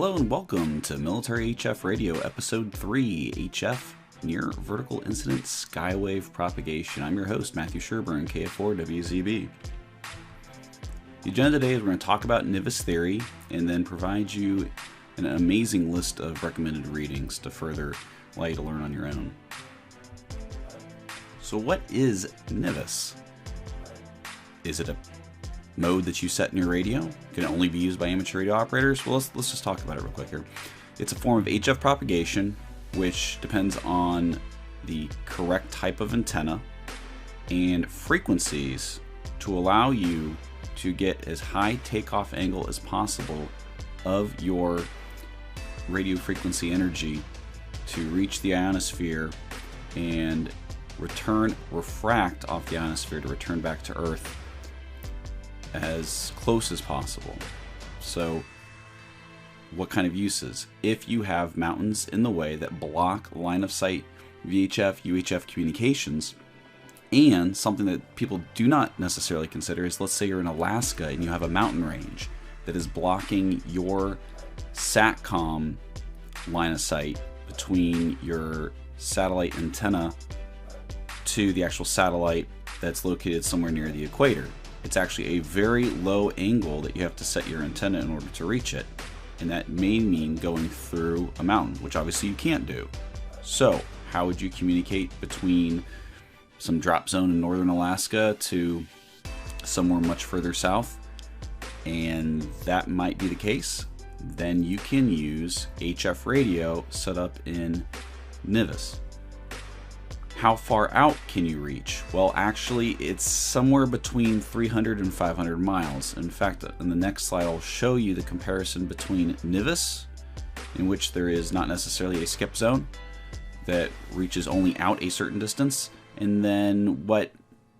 Hello and welcome to Military HF Radio, Episode 3, HF, Near Vertical Incident Skywave Propagation. I'm your host, Matthew Sherburne, KF4WZB. The agenda today is we're going to talk about NIVIS theory and then provide you an amazing list of recommended readings to further allow you to learn on your own. So what is NIVIS? Is it a mode that you set in your radio? Can it only be used by amateur radio operators? Well, let's just talk about it real quick here. It's a form of HF propagation, which depends on the correct type of antenna and frequencies to allow you to get as high takeoff angle as possible of your radio frequency energy to reach the ionosphere and refract off the ionosphere to return back to Earth as close as possible. So what kind of uses? If you have mountains in the way that block line of sight VHF, UHF communications, and something that people do not necessarily consider is, let's say you're in Alaska and you have a mountain range that is blocking your SATCOM line of sight between your satellite antenna to the actual satellite that's located somewhere near the equator. It's actually a very low angle that you have to set your antenna in order to reach it. And that may mean going through a mountain, which obviously you can't do. So how would you communicate between some drop zone in northern Alaska to somewhere much further south? And that might be the case. Then you can use HF radio set up in NIVIS. How far out can you reach? Well, actually, it's somewhere between 300 and 500 miles. In fact, in the next slide, I'll show you the comparison between NIVIS, in which there is not necessarily a skip zone that reaches only out a certain distance, and then what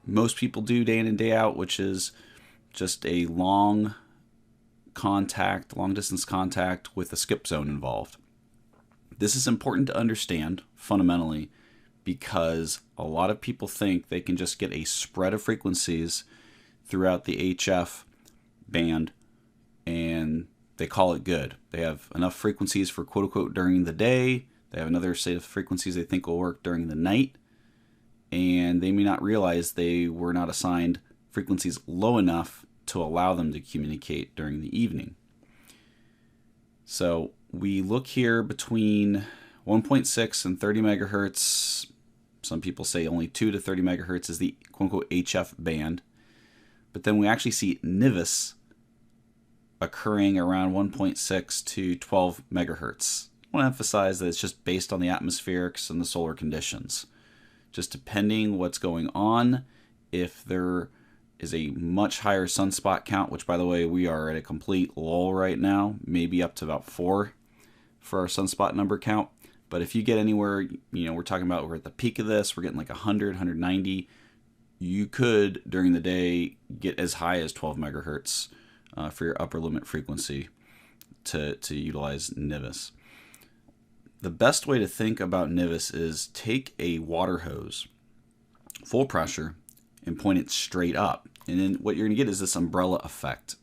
most people do day in and day out, which is just a long distance contact with a skip zone involved. This is important to understand fundamentally, because a lot of people think they can just get a spread of frequencies throughout the HF band and they call it good. They have enough frequencies for quote unquote during the day. They have another set of frequencies they think will work during the night, and they may not realize they were not assigned frequencies low enough to allow them to communicate during the evening. So we look here between 1.6 and 30 megahertz. Some people say only 2 to 30 megahertz is the quote-unquote HF band. But then we actually see NIVIS occurring around 1.6 to 12 megahertz. I want to emphasize that it's just based on the atmospherics and the solar conditions. Just depending what's going on, if there is a much higher sunspot count, which by the way, we are at a complete lull right now, maybe up to about 4 for our sunspot number count. But if you get anywhere, we're talking about we're at the peak of this, we're getting like 100, 190, you could, during the day, get as high as 12 megahertz for your upper limit frequency to utilize NIVIS. The best way to think about NIVIS is take a water hose, full pressure, and point it straight up. And then what you're going to get is this umbrella effect.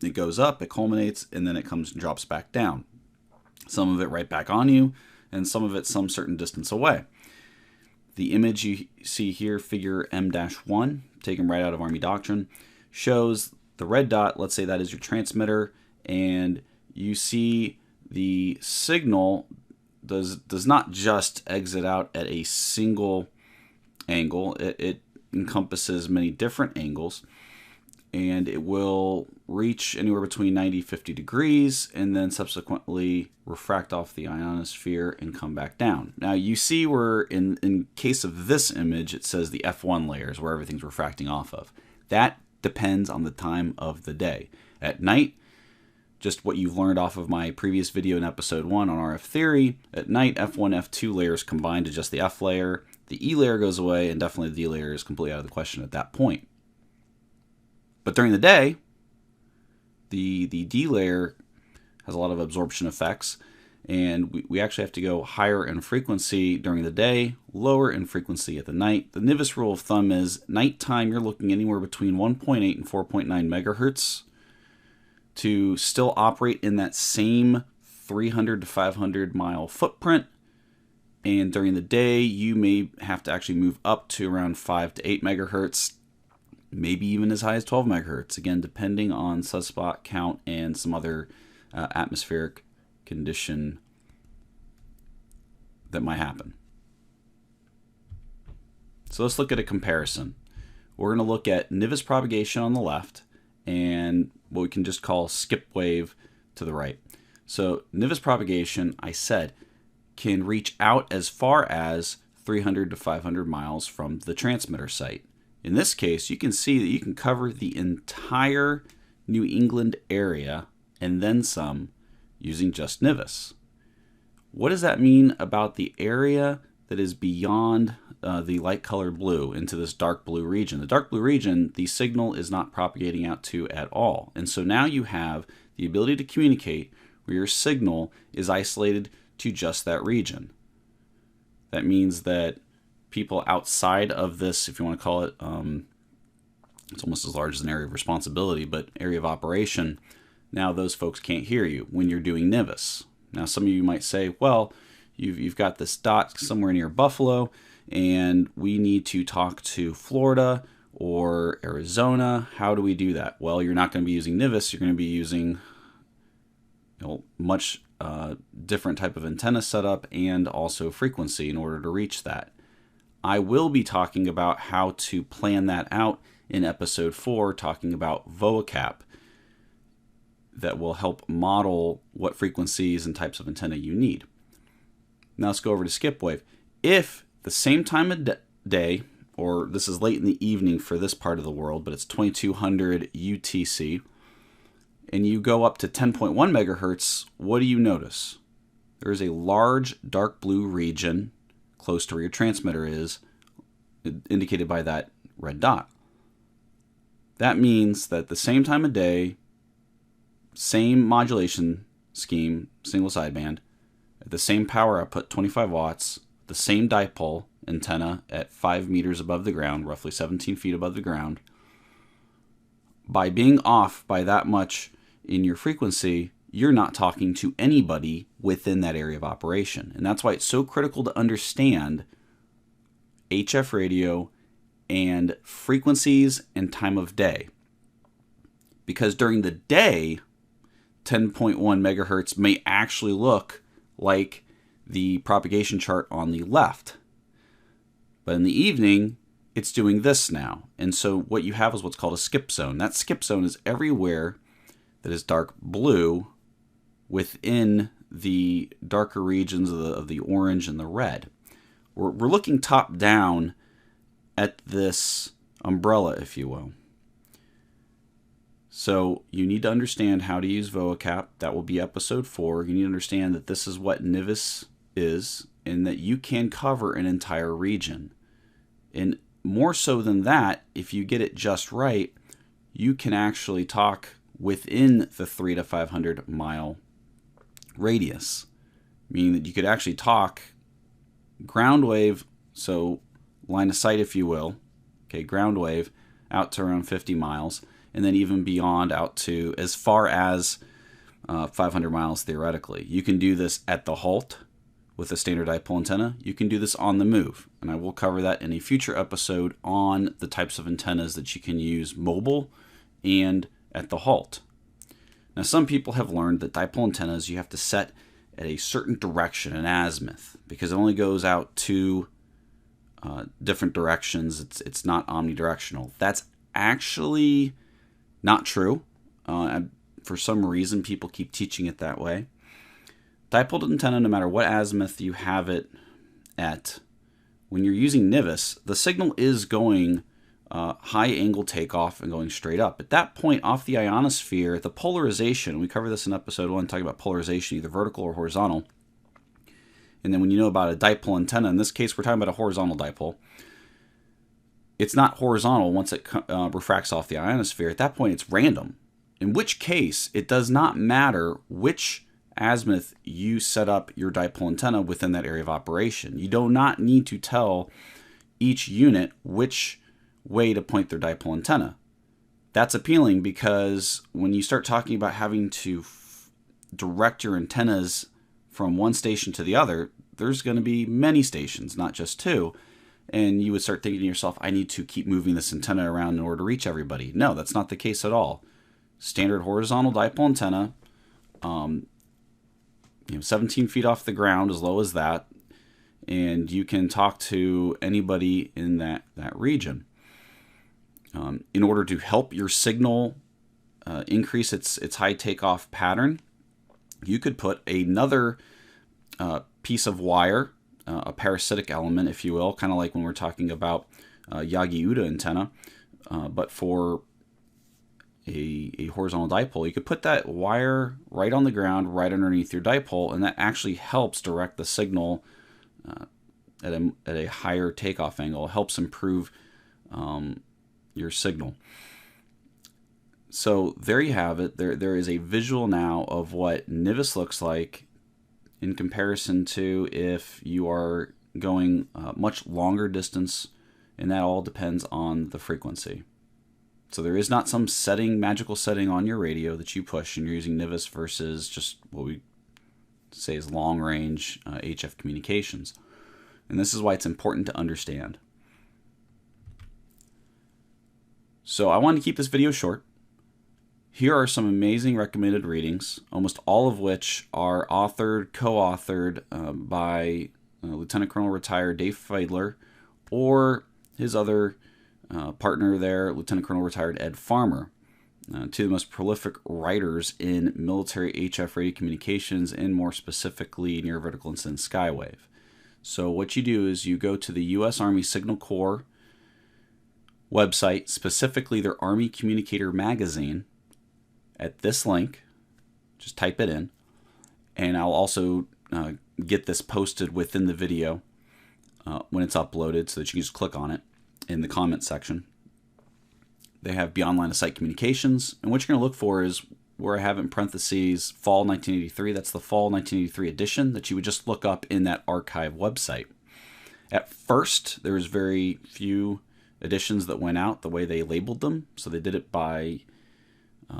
It goes up, it culminates, and then it comes and drops back down. Some of it right back on you, and some of it some certain distance away. The image you see here, figure M-1, taken right out of Army Doctrine, shows the red dot, let's say that is your transmitter, and you see the signal does not just exit out at a single angle. It encompasses many different angles, and it will reach anywhere between 90 50 degrees and then subsequently refract off the ionosphere and come back down. Now you see where in case of this image it says the F1 layers where everything's refracting off of. That depends on the time of the day. At night, just what you've learned off of my previous video in episode 1 on RF theory, at night F1, F2 layers combine to just the F layer. The E layer goes away, and definitely the D layer is completely out of the question at that point. But during the day, the D layer has a lot of absorption effects, and we actually have to go higher in frequency during the day, lower in frequency at the night. The NIVIS rule of thumb is nighttime you're looking anywhere between 1.8 and 4.9 megahertz to still operate in that same 300 to 500 mile footprint. And during the day, you may have to actually move up to around 5 to 8 megahertz, maybe even as high as 12 megahertz, again, depending on sunspot count and some other atmospheric condition that might happen. So let's look at a comparison. We're going to look at Nivis propagation on the left and what we can just call skip wave to the right. So Nivis propagation, I said, can reach out as far as 300 to 500 miles from the transmitter site. In this case, you can see that you can cover the entire New England area and then some using just Nivis. What does that mean about the area that is beyond the light colored blue into this dark blue region? The dark blue region, the signal is not propagating out to at all. And so now you have the ability to communicate where your signal is isolated to just that region. That means that people outside of this, if you want to call it, it's almost as large as an area of responsibility, but area of operation, now those folks can't hear you when you're doing Nivis. Now some of you might say, well, you've got this dot somewhere near Buffalo, and we need to talk to Florida or Arizona. How do we do that? Well, you're not going to be using Nivis. You're going to be using much different type of antenna setup and also frequency in order to reach that. I will be talking about how to plan that out in episode 4, talking about VOACAP, that will help model what frequencies and types of antenna you need. Now let's go over to skip wave. If the same time of day, or this is late in the evening for this part of the world, but it's 2200 UTC, and you go up to 10.1 megahertz, what do you notice? There is a large dark blue region close to where your transmitter is, indicated by that red dot. That means that the same time of day, same modulation scheme, single sideband, at the same power output, 25 watts, the same dipole antenna at 5 meters above the ground, roughly 17 feet above the ground. By being off by that much in your frequency, you're not talking to anybody within that area of operation. And that's why it's so critical to understand HF radio and frequencies and time of day. Because during the day, 10.1 megahertz may actually look like the propagation chart on the left. But in the evening, it's doing this now. And so what you have is what's called a skip zone. That skip zone is everywhere that is dark blue within the darker regions of the orange and the red. We're looking top down at this umbrella, if you will. So you need to understand how to use VOACAP. That will be episode 4. You need to understand that this is what Nivis is and that you can cover an entire region. And more so than that, if you get it just right, you can actually talk within the 300 to 500 mile radius, meaning that you could actually talk ground wave, so line of sight, if you will, okay, ground wave out to around 50 miles, and then even beyond out to as far as 500 miles theoretically. You can do this at the halt with a standard dipole antenna. You can do this on the move, and I will cover that in a future episode on the types of antennas that you can use mobile and at the halt. Now, some people have learned that dipole antennas you have to set at a certain direction, an azimuth, because it only goes out to different directions. It's not omnidirectional. That's actually not true. For some reason, people keep teaching it that way. Dipole antenna, no matter what azimuth you have it at, when you're using Nivis, the signal is going high angle takeoff and going straight up. At that point, off the ionosphere, the polarization, we covered this in episode 1, talking about polarization, either vertical or horizontal. And then when you know about a dipole antenna, in this case, we're talking about a horizontal dipole. It's not horizontal once it refracts off the ionosphere. At that point, it's random. In which case, it does not matter which azimuth you set up your dipole antenna within that area of operation. You do not need to tell each unit which way to point their dipole antenna. That's appealing because when you start talking about having to direct your antennas from one station to the other, there's going to be many stations, not just two. And you would start thinking to yourself, I need to keep moving this antenna around in order to reach everybody. No, that's not the case at all. Standard horizontal dipole antenna, 17 feet off the ground, as low as that, and you can talk to anybody in that region. In order to help your signal increase its high takeoff pattern, you could put another piece of wire, a parasitic element, if you will, kind of like when we're talking about Yagi-Uda antenna, but for a horizontal dipole, you could put that wire right on the ground, right underneath your dipole, and that actually helps direct the signal at a higher takeoff angle. It helps improve your signal. So there you have it. There is a visual now of what NIVIS looks like in comparison to if you are going much longer distance, and that all depends on the frequency. So there is not some magical setting on your radio that you push and you're using NIVIS versus just what we say is long-range HF communications. And this is why it's important to understand. So I wanted to keep this video short. Here are some amazing recommended readings, almost all of which are co-authored by Lieutenant Colonel retired Dave Fiedler or his other partner there, Lieutenant Colonel retired Ed Farmer, two of the most prolific writers in military HF radio communications and more specifically near vertical incident skywave. So what you do is you go to the U.S. Army Signal Corps website, specifically their Army Communicator magazine, at this link. Just type it in, and I'll also get this posted within the video when it's uploaded so that you can just click on it in the comment section. They have Beyond Line of Sight Communications, and what you're going to look for is where I have in parentheses Fall 1983. That's the Fall 1983 edition that you would just look up in that archive website. At first, there was very few editions that went out the way they labeled them, so they did it by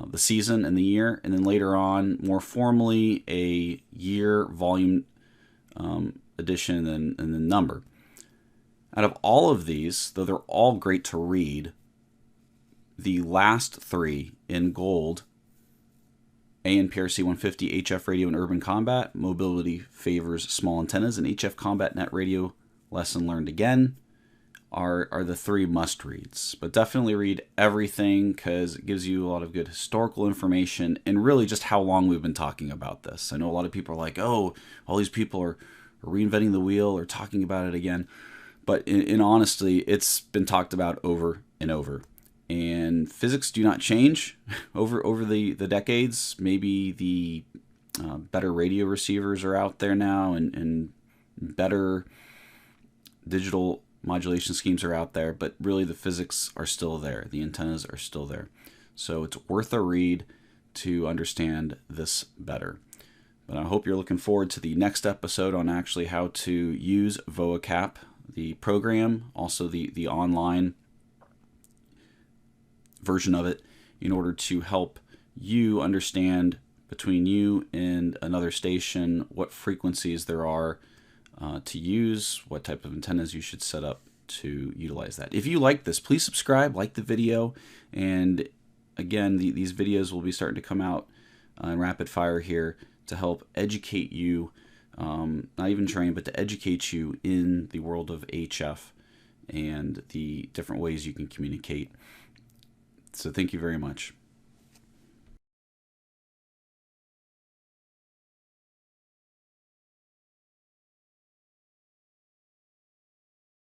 the season and the year, and then later on, more formally, a year, volume edition, and then number. Out of all of these, though they're all great to read, the last three in gold, ANPRC 150 HF Radio and Urban Combat, Mobility Favors Small Antennas, and HF Combat Net Radio Lesson Learned Again, are the three must-reads. But definitely read everything because it gives you a lot of good historical information and really just how long we've been talking about this. I know a lot of people are like, oh, all these people are reinventing the wheel or talking about it again. But in honesty, it's been talked about over and over. And physics do not change over the decades. Maybe the better radio receivers are out there now and better digital modulation schemes are out there, but really the physics are still there. The antennas are still there. So it's worth a read to understand this better. But I hope you're looking forward to the next episode on actually how to use VOACAP, the program, also the online version of it, in order to help you understand between you and another station what frequencies there are to use, what type of antennas you should set up to utilize that. If you like this, please subscribe, like the video, and again, these videos will be starting to come out in rapid fire here to help educate you, not even train, but to educate you in the world of HF and the different ways you can communicate. So thank you very much.